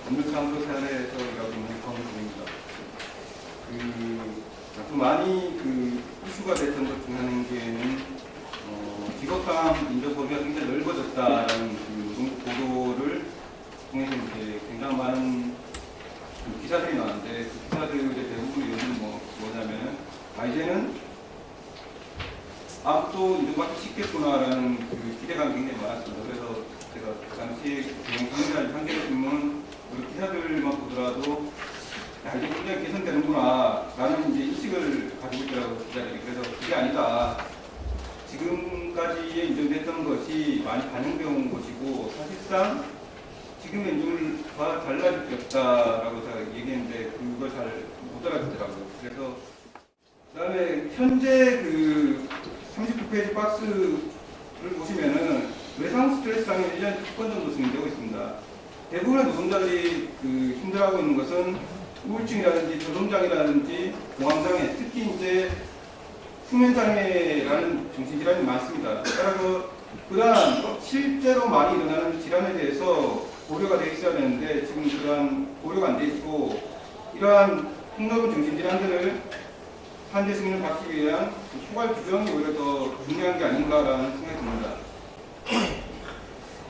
법률상도 사례에서 일하고 있는 권수입니다. 좀 많이 이슈가 됐던 것 중 하나는 직업상 인정 범위가 굉장히 넓어졌다라는 보도를 통해서 이제 굉장히 많은 기사들이 나왔는데 그 기사들의 대부분의 이유는 뭐냐면 이제는 또 인정받기 쉽겠구나라는 기대감이 굉장히 많았습니다. 그래서 제가 당시 경영상의자의 상대적 질문 기사들만 보더라도 이제 굉장히 개선되는구나 라는 이제 인식을 가지고 있더라고요, 기자들이. 그래서 그게 아니다. 지금까지에 인정됐던 것이 많이 반영되어 온 것이고 사실상 지금의 인정과 달라질 게 없다라고 제가 얘기했는데 그걸 잘 못 알아듣더라고요. 그래서 그다음에 현재 39페이지 박스를 보시면은 외상 스트레스상에 1년 6건 정도 진행되고 있습니다. 대부분의 노동자들이 힘들어하고 있는 것은 우울증이라든지 저동장애라든지 공황장애, 특히 이제 수면장애라는 정신질환이 많습니다. 따라서 그러한 실제로 많이 일어나는 질환에 대해서 고려가 되어 있어야 되는데 지금 그러한 고려가 안 되어 있고 이러한 폭넓은 정신질환들을 산재 승인을 받기 위한 포괄 규정이 오히려 더 중요한 게 아닌가라는 생각이 듭니다.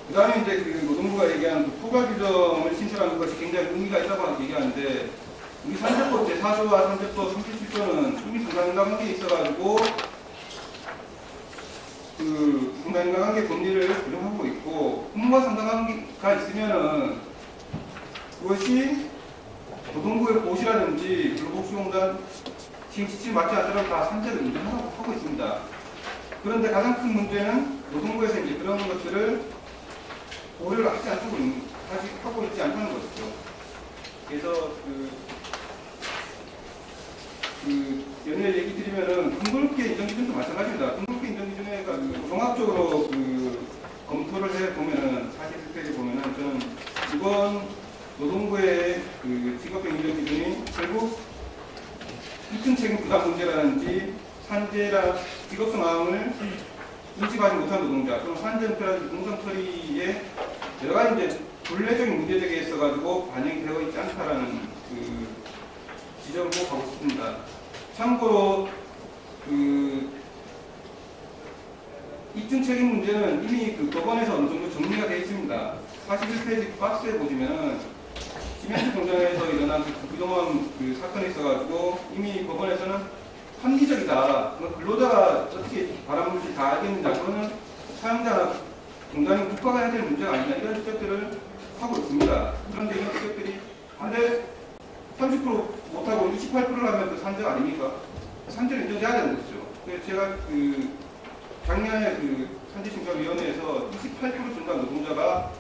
그 다음에 이제 노동부가 얘기한 포괄 규정을 신설하는 것이 굉장히 의미가 있다고 얘기하는데 우리 산재법 제4조와 산재법 37조는 이미 상관관계에 있어가지고 상관관계 법리를 규정하고 있고 의무와 상관관계가 있으면은 그것이 노동부의 고시라든지 불복수공단 지침이 맞지 않더라도 다 산재를 인정하고 있습니다. 그런데 가장 큰 문제는 노동부에서 이제 그런 것들을 고려를 하고 있지 않다는 것이죠. 그래서 연예 얘기 드리면은 등급계 인정 기준도 마찬가지입니다. 등급계 인정 기준에 종합적으로 검토를 해 보면은 41페이지 보면은 저는 이번 노동부의 직업병 인정 기준이 결국 입증 책임 부담 문제라든지 산재라 직업 상황을 인식하지 못한 노동자, 또는 산재 은폐라든지 공상 처리에 여러 가지 이제 본래적인 문제제기에 있어가지고 반영이 되어 있지 않다라는 지적을 꼭 하고 싶습니다. 참고로 입증 책임 문제는 이미 법원에서 어느 정도 정리가 되어 있습니다. 41페이지 박스에 보시면 시멘트 공장에서 일어난 그동안 사건이 있어가지고 이미 법원에서는 합리적이다. 근로자가 어떻게 바람물질 다 알겠느냐. 그거는 사용자나 공장이 국가가 해야 될 문제가 아니냐. 이런 지적들을 하고 있습니다. 그런데 이런 지적들이 한데 30% 못하고 28%를 하면 산재가 아닙니까? 산재를 인정해야 되는 것이죠. 그래서 제가 작년에 산재심사위원회에서 28% 중간 노동자가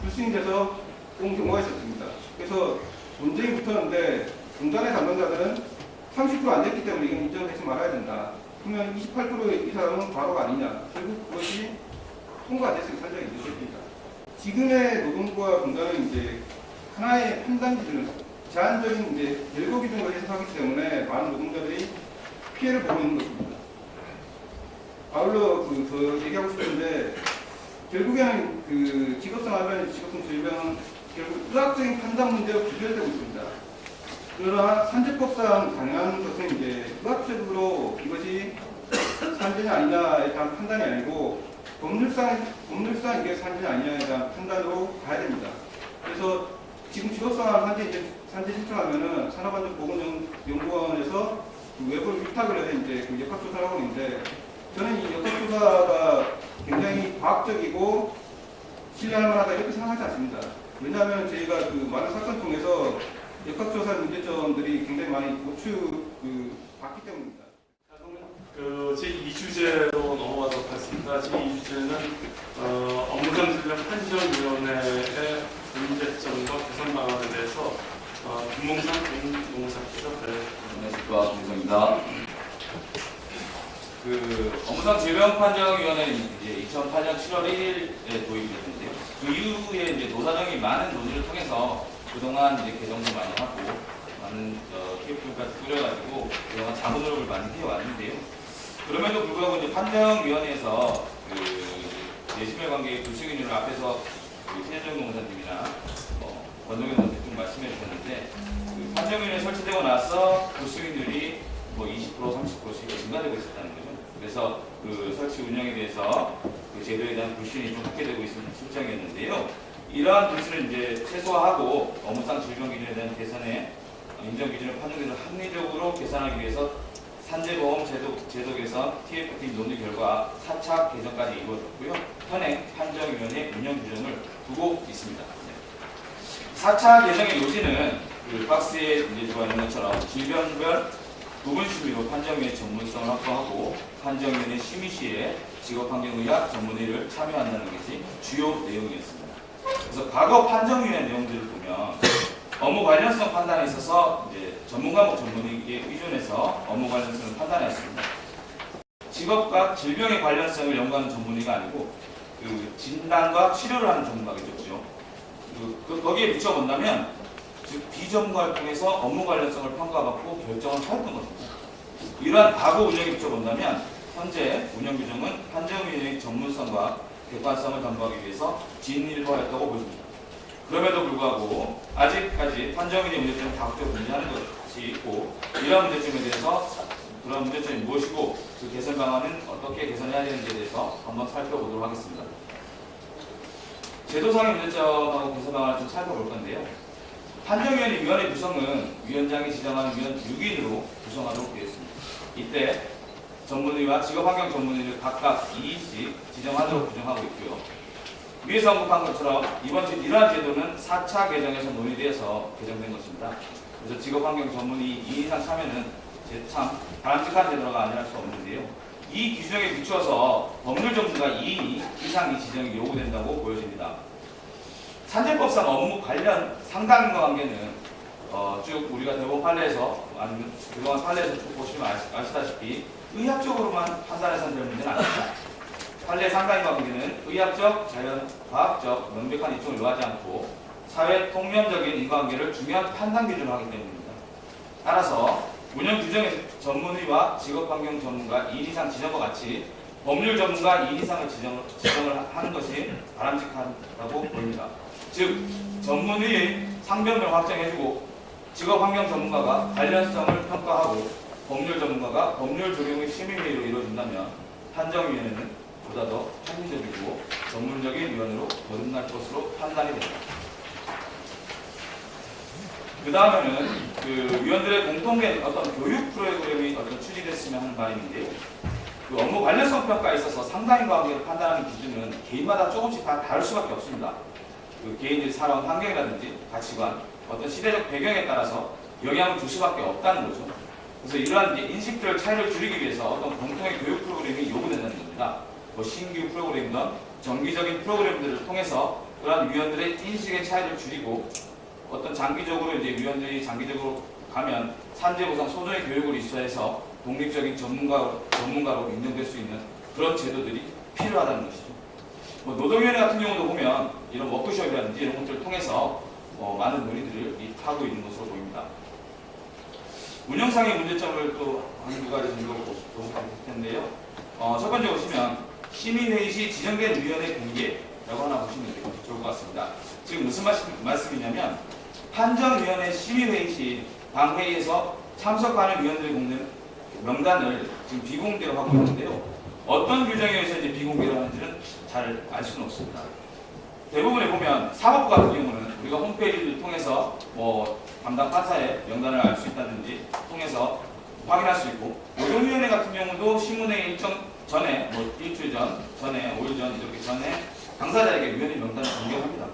불수인돼서 온 경우가 있었습니다. 그래서 논쟁이 붙었는데 공단의 담당자들은 30% 안 됐기 때문에 이건 인정하지 말아야 된다. 그러면 28% 이상은 과로가 아니냐. 결국 그것이 통과가 됐으니 산재가 인정됩니다. 지금의 노동부와 공단은 이제 하나의 판단 기준을 제한적인 이제 결과 기준으로 해석하기 때문에 많은 노동자들이 피해를 보고 있는 것입니다. 아울러 더 얘기하고 싶은데 결국에는 직업성 알바인 직업성 질병은 결국 의학적인 판단 문제로 규결되고 있습니다. 그러나 산재법상 가능한 것은 이제 의학적으로 이것이 산재냐 아니냐에 대한 판단이 아니고 법률상 이게 산재냐 아니냐에 대한 판단으로 가야 됩니다. 그래서 지금 직업상 산재 신청하면은 산업안전보건연구원에서 외부를 위탁을 해서 이제 역학조사를 하고 있는데 저는 이 역학조사가 굉장히 과학적이고 신뢰할 만하다 이렇게 생각하지 않습니다. 왜냐하면 저희가 많은 사건 통해서 역학조사 문제점들이 굉장히 많이 봤기 때문입니다. 제2주제로 넘어가도록 하겠습니다. 제2주제는 업무상 질병 판정위원회의 문제점과 개선 방안에 대해서 김몽상 공사께서 안녕하십니까, 김몽상입니다. 업무상 질병 판정위원회는 이제 2008년 7월 1일에 도입이 됐는데요. 그 이후에 이제 노사정이 많은 논의를 통해서 그동안 이제 개정도 많이 하고 많은 TF까지 꾸려가지고 그동안 자문 노력을 많이 해왔는데요. 그럼에도 불구하고 이제 판정위원회에서 내심의 관계의 불수익률을 앞에서 최재정 공사님이나 권동현 선생님 판정위원회 설치되고 나서 불수익률이 뭐 20%, 30%씩 증가되고 있었다는 거죠. 그래서 그 설치 운영에 대해서 그 제도에 대한 불신이 좀 크게 되고 있는 실정이었는데요. 이러한 불신을 이제 최소화하고 업무상 질병 기준에 대한 개선에 인정 기준을 판정에서 합리적으로 개선하기 위해서 산재보험 제도 개선 TFT 논의 결과 4차 개정까지 이루어졌고요. 현행 판정위원회 운영 규정을 두고 있습니다. 4차 개정의 요지는 그 박스에 이제 들어가 있는 것처럼 질병별 부분 심의로 판정위의 전문성을 확보하고 판정위원회 심의 시에 직업환경의학 전문의를 참여한다는 것이 주요 내용이었습니다. 그래서 과거 판정위원회 내용들을 보면 업무 관련성 판단에 있어서 이제 전문과목 전문의에 의존해서 업무 관련성을 판단했습니다. 직업과 질병의 관련성을 연구하는 전문의가 아니고 그 진단과 치료를 하는 전문가겠죠. 거기에 비춰본다면 즉 비전문가를 통해서 업무 관련성을 평가받고 결정을 하였던 것입니다. 이러한 과거 운영에 비춰본다면 현재 운영 규정은 판정위원회의 전문성과 객관성을 담보하기 위해서 진일보하였다고 보입니다. 그럼에도 불구하고 아직까지 판정위의 문제점을 다각적으로 문제하는 것이 있고 이러한 문제점에 대해서 그런 문제점이 무엇이고 그 개선 방안은 어떻게 개선해야 되는지에 대해서 한번 살펴보도록 하겠습니다. 제도상의 문제점하고 개선 방안을 좀 살펴볼 건데요. 판정위원회 위원회 구성은 위원장이 지정하는 위원 6인으로 구성하도록 되어 있습니다. 이때 전문의와 직업환경 전문의를 각각 2인씩 지정하도록 규정하고 있고요. 위에서 언급한 것처럼 이러한 제도는 4차 개정에서 논의되어서 개정된 것입니다. 그래서 직업환경 전문의 2인 이상 참여는 참 바람직한 제도가 아니랄 수 없는데요. 이 규정에 비추어서 법률 전문가 2인 이상이 지정이 요구된다고 보여집니다. 산재법상 업무 관련 상담인과 관계는 쭉 우리가 대법원 판례에서 아니면 그동안 판례에서 쭉 보시면 아시다시피 의학적으로만 판단해서는 될 문제는 아닙니다. 판례 상담인과 관계는 의학적, 자연, 과학적 명백한 이점을 요하지 않고 사회 통념적인 인과관계를 중요한 판단 기준으로 하기 때문입니다. 따라서 운영 규정의 전문의와 직업환경 전문가 2인 이상 지정과 같이 법률 전문가 2인 이상을 지정을 하는 것이 바람직하다고 보입니다. 즉 전문의의 상병을 확정해주고 직업환경 전문가가 관련성을 평가하고 법률 전문가가 법률 적용의 심의회의로 이루어진다면 판정위원회는 보다 더 합리적이고 전문적인 위원으로 거듭날 것으로 판단이 됩니다. 그 다음에는 그 위원들의 공통된 어떤 교육 프로그램이 추진됐으면 하는 바람인데요. 그 업무 관련성 평가에 있어서 상담인과 관계를 판단하는 기준은 개인마다 조금씩 다 다를 수밖에 없습니다. 그 개인들이 살아온 환경이라든지 가치관, 어떤 시대적 배경에 따라서 영향을 줄 수밖에 없다는 거죠. 그래서 이러한 인식들 차이를 줄이기 위해서 어떤 공통의 교육 프로그램이 요구된다는 겁니다. 뭐 신규 프로그램이든 정기적인 프로그램들을 통해서 그러한 위원들의 인식의 차이를 줄이고 어떤 장기적으로 이제 위원들이 장기적으로 가면 산재보상 소정의 교육을 이수해서 독립적인 전문가로 인정될 수 있는 그런 제도들이 필요하다는 것이죠. 뭐 노동위원회 같은 경우도 보면 이런 워크숍이라든지 이런 것들을 통해서 많은 논의들을 하고 있는 것으로 보입니다. 운영상의 문제점을 또 한두 가지 정도 보실 텐데요. 첫 번째 보시면 심의회의 시 지정된 위원회 공개라고 하나 보시면 좋을 것 같습니다. 지금 무슨 말씀이냐면 판정위원회 심의회의 시 당회의에서 참석하는 위원들의 공개는 명단을 지금 비공개로 하고 있는데요. 어떤 규정에 의해서 이제 비공개로 하는지는 잘 알 수는 없습니다. 대부분에 보면 사법부 같은 경우는 우리가 홈페이지를 통해서 뭐 담당 판사의 명단을 알 수 있다든지 통해서 확인할 수 있고 노동위원회 같은 경우도 신문회 일정 전에 뭐 일주일 전에 5일 전 이렇게 전에 당사자에게 위원회 명단을 공개합니다.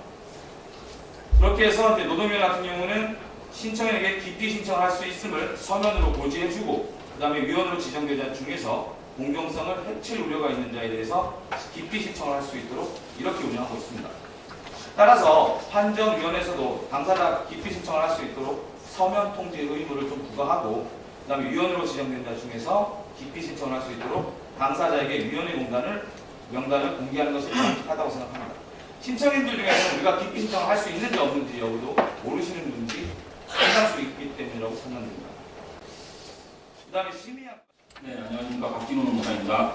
그렇게 해서 이제 노동위원회 같은 경우는 신청인에게 기피 신청을 할 수 있음을 서면으로 고지해주고 그 다음에 위원으로 지정된 자 중에서 공정성을 해칠 우려가 있는 자에 대해서 기피 신청을 할 수 있도록 이렇게 운영하고 있습니다. 따라서 판정위원회에서도 당사자 기피 신청을 할 수 있도록 서면 통지 의무를 좀 부과하고 그 다음에 위원으로 지정된 자 중에서 기피 신청을 할 수 있도록 당사자에게 위원회 명단을 공개하는 것이 바람직하다고 생각합니다. 신청인들 중에서는 우리가 기피 신청을 할 수 있는지 없는지 여부도 모르시는 분들이 상당수 있기 때문이라고 판단됩니다. 그 다음에 심의학 네, 안녕하십니까. 박진호 노무사입니다.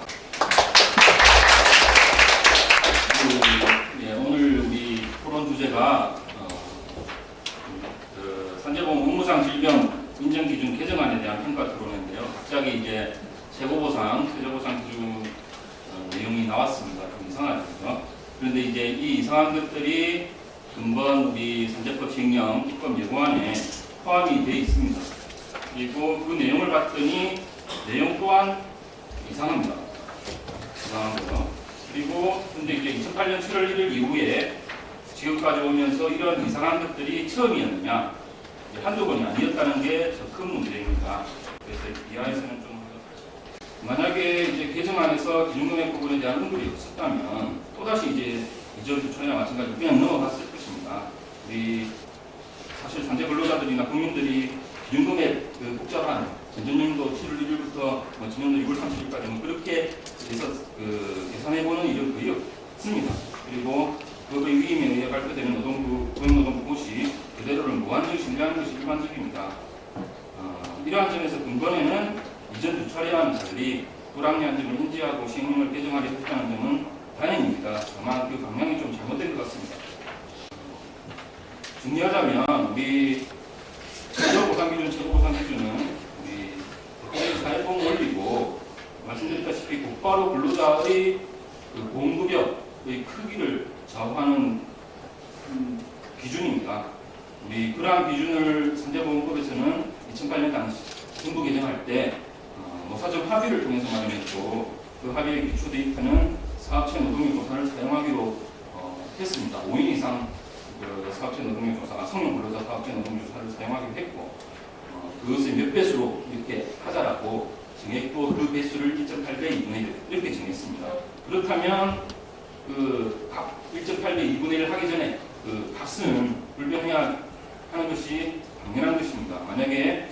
오늘 우리 토론 주제가 산재보험 업무상 최고보상 질병 인정 기준 개정안에 대한 평가 토론인데요. 갑자기 이제 최고보상, 최저보상 기준 내용이 나왔습니다. 좀 이상하죠. 그런데 이제 이 이상한 것들이 근본 우리 선제법 시행령 입법 예고안에 포함이 되어 있습니다. 그리고 그 내용을 봤더니 내용 또한 이상합니다. 이상하고요. 그리고 근데 이제 2008년 7월 1일 이후에 지금까지 오면서 이런 이상한 것들이 처음이었느냐, 한두 번이 아니었다는 게 더 큰 문제입니다. 그래서 이하에서는 좀 만약에 이제 개정안에서 기준금액 부분에 대한 언급이 없었다면 또다시 이제 이전 주천이나 마찬가지로 그냥 넘어갔을 것입니다. 우리 사실 산재 근로자들이나 국민들이 기준금액 그 복잡한 전전년도 7월 1일부터 지난년 6월 30일까지 뭐 그렇게 해서 그 계산해보는 일은 거의 없습니다. 그리고 법의 위임에 의해 발표되는 노동부, 고용노동부 고시 그대로를 무한정 신뢰하는 것이 일반적입니다. 이러한 점에서 근본에는 이전 두 차례와는 달리 불합리한 점을 인지하고 시행령을 개정하려 했다는 점은 다행입니다. 다만 그 방향이 좀 잘못된 것 같습니다. 정리하자면 우리 최저보상기준, 최고보상기준은 우리 대표적인 사회보험 원리고 말씀드렸다시피 곧바로 근로자의 그 보험급여의 크기를 좌우하는 기준입니다. 우리 그러한 기준을 산재보험법에서는 2008년 당시 정부 개정할 때 노사정 합의를 통해서 마련했고 그 합의에 기초 대입하는 사업체 노동력 조사를 사용하기로 했습니다. 5인 이상 그 사업체 노동력 조사가 성형 근로자 사업체 노동력 조사를 사용하기로 했고 그것을 몇 배수로 이렇게 하자라고 정했고 그 배수를 1.8배 2분의 1 이렇게 정했습니다. 그렇다면 그 1.8배 2분의 1 하기 전에 그 값은 불변해야 하는 것이 당연한 것입니다. 만약에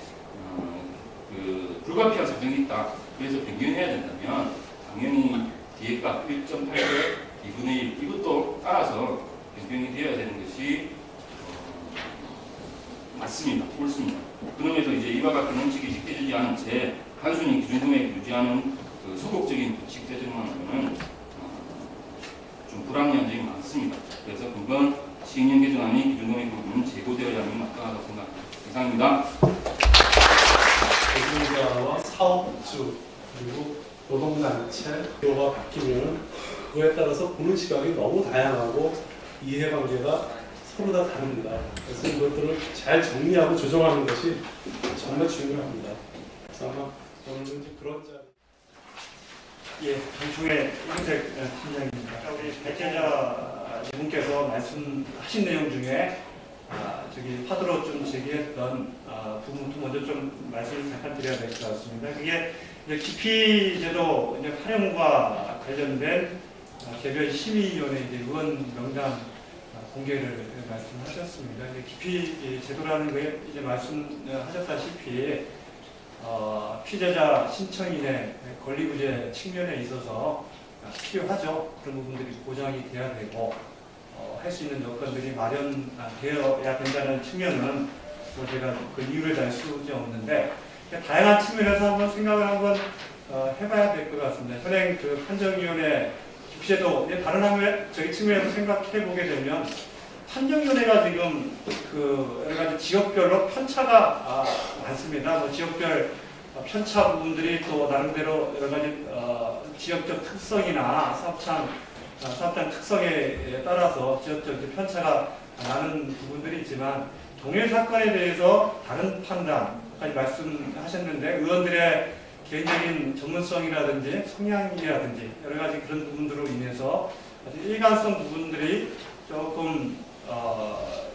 그 불가피한 사정이 있다. 그래서 변경해야 된다면 당연히 뒤에 값 1.8배 2분의 1 이것도 따라서 변경이 되어야 되는 것이 맞습니다. 옳습니다. 그럼에도 이제 이와 같은 원칙이 지켜지지 않은 채 단순히 기준금액 유지하는 그 소극적인 규칙 제정만으로는 좀 불합리한 점이 많습니다. 그래서 그건 시행령 개정안이 기준금액 부분은 제고되어야 하는 마땅하다고 생각합니다. 이상입니다. 노동자와 사업주 그리고 노동단체 가 바뀌면 그에 따라서 보는 시각이 너무 다양하고 이해관계가 서로 다 다릅니다. 그래서 이것들을 잘 정리하고 조정하는 것이 정말 중요합니다. 그래서 아마 오늘은 이제 그런 자리. 예, 방송의 이문택 팀장입니다. 우리 발제자 분께서 말씀하신 내용 중에 저기 파도로 좀 제기했던 부분부터 먼저 좀 말씀을 잠깐 드려야 될 것 같습니다. 그게 이제 기피제도 이제 활용과 관련된 개별 심의위원회 이제 의원 명단 공개를 말씀하셨습니다. 이제 기피 제도라는 거에 이제 말씀하셨다시피 피해자 신청인의 권리구제 측면에 있어서 필요하죠. 그런 부분들이 보장이 돼야 되고 할 수 있는 여건들이 마련되어야 된다는 측면은 뭐 제가 그 이유를 달 수는 없는데 다양한 측면에서 한번 생각을 한번 해봐야 될 것 같습니다. 현행 그 판정위원회 기피제도 다른 저희 측면에서 생각해 보게 되면 판정위원회가 지금 그 여러 가지 지역별로 편차가 많습니다. 뭐 지역별 편차 부분들이 또 나름대로 여러 가지 지역적 특성이나 사업장 특성에 따라서 지역적 편차가 나는 부분들이 있지만 동일 사건에 대해서 다른 판단까지 말씀하셨는데 의원들의 개인적인 전문성이라든지 성향이라든지 여러 가지 그런 부분들로 인해서 일관성 부분들이 조금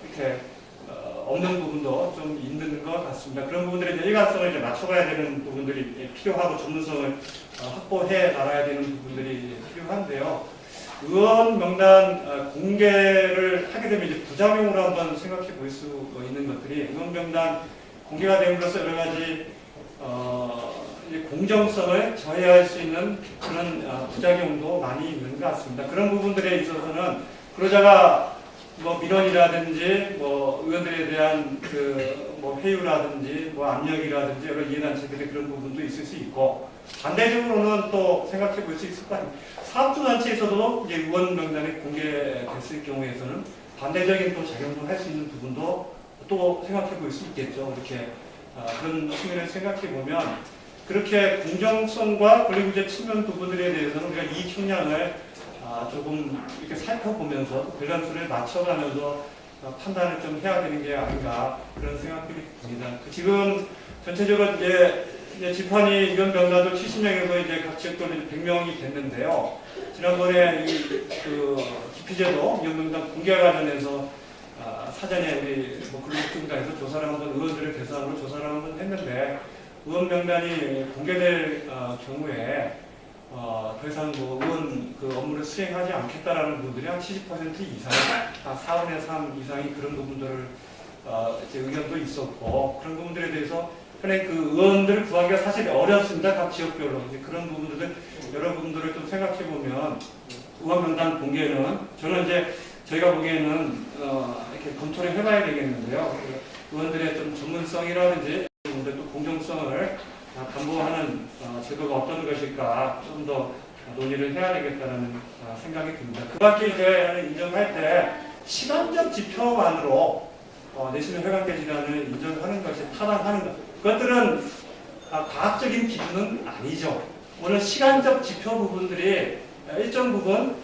이렇게 없는 부분도 좀 있는 것 같습니다. 그런 부분들에 이제 일관성을 이제 맞춰가야 되는 부분들이 필요하고 전문성을 확보해 나가야 되는 부분들이 필요한데요. 의원 명단 공개를 하게 되면 이제 부작용으로 한번 생각해 볼 수 있는 것들이 의원 명단 공개가 됨으로써 여러 가지 이제 공정성을 저해할 수 있는 그런 부작용도 많이 있는 것 같습니다. 그런 부분들에 있어서는 근로자가 뭐 민원이라든지 뭐 의원들에 대한 그 뭐 회유라든지 뭐 압력이라든지 여러 이해단체들의 그런 부분도 있을 수 있고 반대적으로는 또 생각해 볼 수 있을 것 같아요. 사업주단체에서도 이제 의원 명단이 공개됐을 경우에서는 반대적인 또 작용도 할 수 있는 부분도 또 생각해 볼 수 있겠죠. 이렇게 그런 측면을 생각해 보면 그렇게 공정성과 권리구제 측면 부분들에 대해서는 우리가 이익 형량을 조금 이렇게 살펴보면서 밸런스를 맞춰가면서 판단을 좀 해야 되는 게 아닌가 그런 생각들이 듭니다. 지금 전체적으로 이제 집판이 의원 명단도 70명에서 이제 각 지역별로 100명이 됐는데요. 지난번에 그 기피제도 의원 명단 공개 관련해서 사전에 우리 근로기준단에서 조사를 한번 의원들을 대상으로 조사를 한번 했는데 의원 명단이 공개될 경우에 더 이상 의원 그 업무를 수행하지 않겠다라는 분들이 한 70% 이상, 한 4분의 3 이상이 그런 부분들을 제 의견도 있었고 그런 부분들에 대해서 그냥 그 의원들을 구하기가 사실 어렵습니다. 각 지역별로 그런 부분들을 여러 부분들을 좀 생각해 보면 의원 명단 공개는 저는 이제 저희가 보기에는 이렇게 검토를 해봐야 되겠는데요. 의원들의 좀 전문성이라든지 또 공정성을 담보하는 제도가 어떤 것일까 좀 더 논의를 해야 되겠다는 생각이 듭니다. 그 밖에 이제 인정할 때 시간적 지표만으로 내시경 혈관계 질환을 인정하는 것이 타당하는 것. 그것들은 과학적인 기준은 아니죠. 오늘 시간적 지표 부분들이 일정 부분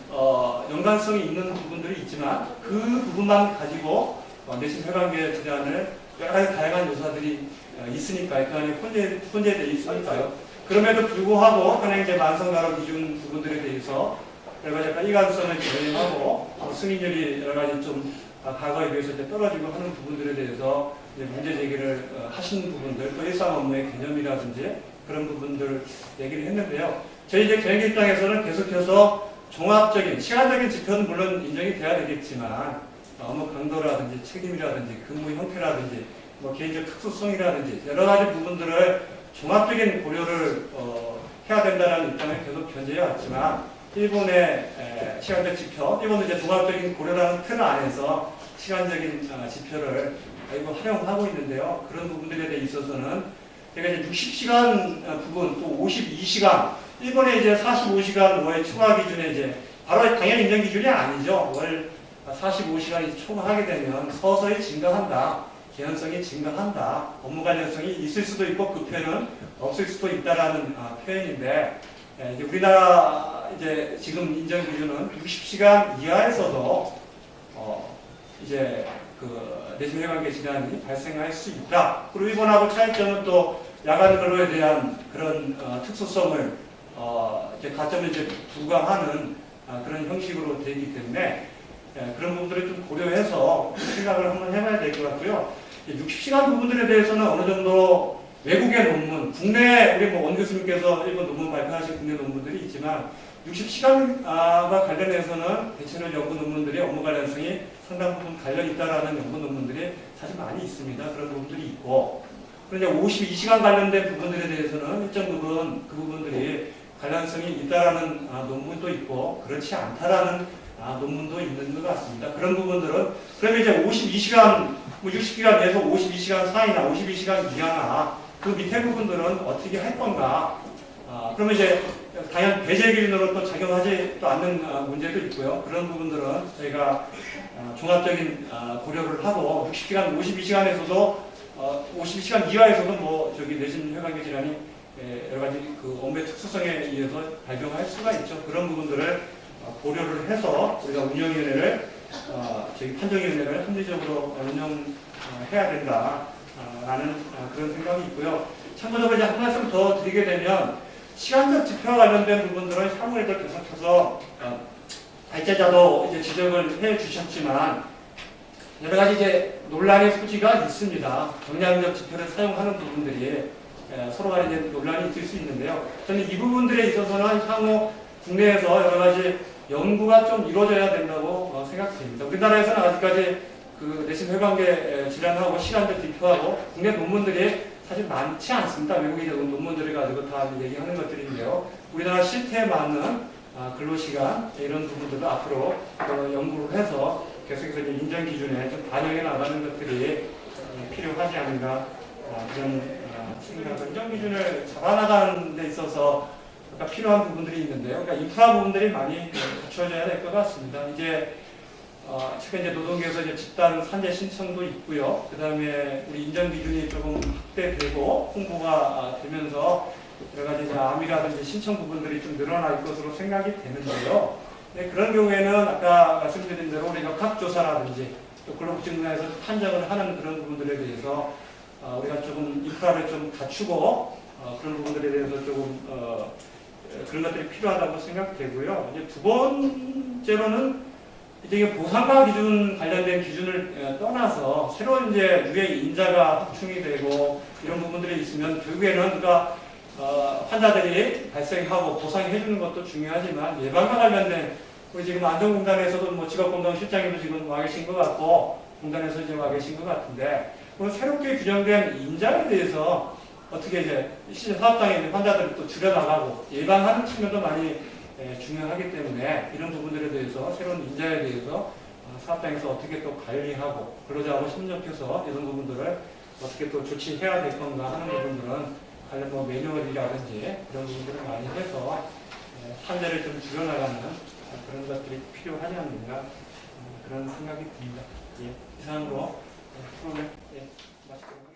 연관성이 있는 부분들이 있지만 그 부분만 가지고 내시경 혈관계 질환을 여러 가지 다양한 요소들이 있으니까 그 안에 혼재되어 있으니까요. 그럼에도 불구하고 그냥 이제 만성가로 기준 부분들에 대해서 여러 가지 약간 일관성을 제외하고 승인율이 여러 가지 좀 과거에 비해서 이제 떨어지고 하는 부분들에 대해서 이제 문제 제기를 하신 부분들, 또 일상 업무의 개념이라든지 그런 부분들 얘기를 했는데요. 저희 이제 경영 입장에서는 계속해서 종합적인 시간적인 지표는 물론 인정이 돼야 되겠지만 업무 강도라든지 책임이라든지 근무 형태라든지 개인적 특수성이라든지 여러 가지 부분들을 종합적인 고려를 해야 된다는 입장을 계속 견지해 왔지만 일본의 시간적 지표, 일본은 이제 종합적인 고려라는 틀 안에서 시간적인 지표를 활용하고 있는데요. 그런 부분들에 대해 있어서는 제가 이제 60시간 부분 또 52시간, 일본의 이제 45시간 월 초과 기준에 이제 바로 당연 인정 기준이 아니죠. 월 45시간이 초과하게 되면 서서히 증가한다. 개연성이 증가한다. 업무 관련성이 있을 수도 있고 그 표현은 없을 수도 있다라는 표현인데 이제 우리나라 이제 지금 인정 기준은 60시간 이하에서도 이제 그 내시경 혈관계 질환이 발생할 수 있다. 그리고 일본하고 차이점은 또 야간 근로에 대한 그런 특수성을 이제 가점을 이제 부과하는 그런 형식으로 되기 때문에 그런 부분들을 좀 고려해서 생각을 한번 해봐야 될 것 같고요. 60시간 부분들에 대해서는 어느 정도 외국의 논문, 국내 우리 원 교수님께서 일본 논문 발표하신 국내 논문들이 있지만 60시간과 관련해서는 대체로 연구 논문들이 업무 관련성이 상당 부분 관련 있다라는 연구 논문들이 사실 많이 있습니다. 그런 부분들이 있고 그런데 52시간 관련된 부분들에 대해서는 일정 부분 그 부분들이 관련성이 있다라는 논문도 있고 그렇지 않다라는 논문도 있는 것 같습니다. 그런 부분들은 그러면 이제 52시간, 60시간에서 52시간 사이나 52시간 이하나 그 밑에 부분들은 어떻게 할 건가? 그러면 이제 당연 배제 기준으로 또 작용하지 또 않는 문제도 있고요. 그런 부분들은 저희가 종합적인 고려를 하고 60시간, 52시간에서도 52시간 이하에서도 내신 혈관계 질환이 여러 가지 그 업무의 특수성에 의해서 발병할 수가 있죠. 그런 부분들을 고려를 해서 우리가 운영위원회를 저희 판정위원회를 합리적으로 운영해야 된다라는 그런 생각이 있고요. 참고적으로 이제 한 말씀 더 드리게 되면 시간적 지표와 관련된 부분들은 향후에도 계속해서 발제자도 이제 지적을 해 주셨지만 여러 가지 이제 논란의 소지가 있습니다. 경량적 지표를 사용하는 부분들이 서로 간에 이제 논란이 있을 수 있는데요. 저는 이 부분들에 있어서는 향후 국내에서 여러 가지 연구가 좀 이루어져야 된다고 생각됩니다. 우리나라에서는 아직까지 그 내신 혈관계 질환하고 시간적 지표하고 국내 논문들이 사실 많지 않습니다. 외국의 논문들을 가지고 다 얘기하는 것들인데요. 우리나라 실태에 맞는 근로시간 이런 부분들도 앞으로 연구를 해서 계속해서 인정 기준에 좀 반영해 나가는 것들이 필요하지 않은가 그런 생각을 인정 기준을 잡아나가는 데 있어서 필요한 부분들이 있는데요. 그러니까 인프라 부분들이 많이 갖춰져야 될 것 같습니다. 이제 최근 이제 노동계에서 이제 집단 산재 신청도 있고요. 그 다음에 우리 인정 기준이 조금 확대되고 홍보가 되면서 여러 가지 이제 암이라든지 신청 부분들이 좀 늘어날 것으로 생각이 되는데요. 네, 그런 경우에는 아까 말씀드린 대로 우리 역학조사라든지 또 근로복지분야에서 판정을 하는 그런 부분들에 대해서 우리가 조금 인프라를 좀 갖추고 그런 부분들에 대해서 조금 그런 것들이 필요하다고 생각되고요. 이제 두 번째로는 이제 이게 보상과 기준 관련된 기준을 떠나서 새로운 이제 유해 인자가 확충이 되고 이런 부분들이 있으면 결국에는 그러니까 환자들이 발생하고 보상해 주는 것도 중요하지만 예방과 관련된 우리 지금 안전공단에서도 뭐 직업건강실장님도 지금 와 계신 것 같고 공단에서 이제 와 계신 것 같은데 새롭게 규정된 인자에 대해서 어떻게 이제 실제 사업장에 있는 환자들을 또 줄여나가고 예방하는 측면도 많이 중요하기 때문에 이런 부분들에 대해서 새로운 인자에 대해서 사업장에서 어떻게 또 관리하고 근로자하고 협력해서 이런 부분들을 어떻게 또 조치해야 될 건가 하는 부분들은 관련 뭐 매뉴얼이라든지 그런 부분들을 많이 해서 산재를 좀 줄여나가는 그런 것들이 필요하지 않는가 그런 생각이 듭니다. 예, 이상으로 프로그램 마치도록 하겠습니다.